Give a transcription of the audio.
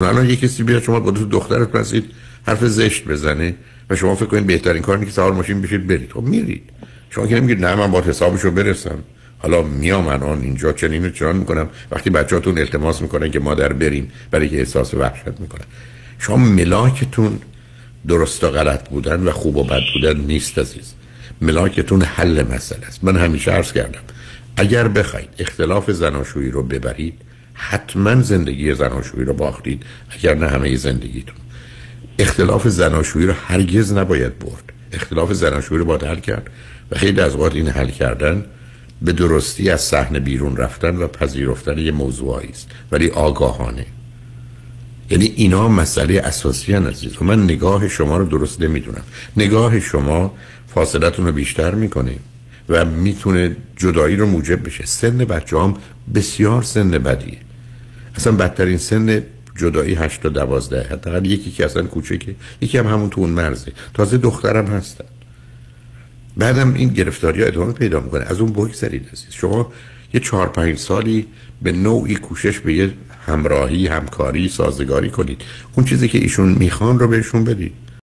الان یه کسی بیاد شما با دخترت رسید حرف زشت بزنه و شما فکر کنید بهترین کار اینه که سوار ماشین بشید برید. خب میرید. شما که نمیگید نه من با حسابشو برسم، حالا میام الان اینجا چنینو چنان میکنم، وقتی بچه‌هاتون التماس میکنن که مادر بریم برای که احساس وحشت میکنن. شما ملاکتون درست و غلط بودن و خوب و بد بودن نیست عزیز. ملاکتون حل مسئله است. من همیشه عرض کردم اگر بخواید اختلاف زناشویی رو ببرید حتما زندگی زناشویی رو باختید، اگر نه همه زندگیتون. اختلاف زناشویی رو هرگز نباید برد. اختلاف زناشویی رو باید حل کرد و خیلی از اوقات این حل کردن به درستی از صحنه بیرون رفتن و پذیرفتن یه موضوعی است، ولی آگاهانه. یعنی اینا مسئله اساسی هستند عزیز. و من نگاه شما رو درست نمیدونم. نگاه شما فاصلتون رو بیشتر میکنه و میتونه جدایی رو موجب بشه. سن بچه‌هام بسیار سن بدیه. اصلا بدترین سن جدایی 8 تا 12. حداقل یکی که اصلا کوچیکه، یکی هم همون تو اون مرزه. تازه دخترم هستن. بعدم این گرفتاری‌ها ادامه پیدا میکنه. از اون بگذرید عزیز. شما یه 4-5 سالی به نوعی کوشش به یه همراهی، همکاری، سازگاری کنید. اون چیزی که ایشون میخوان رو بهشون بدید.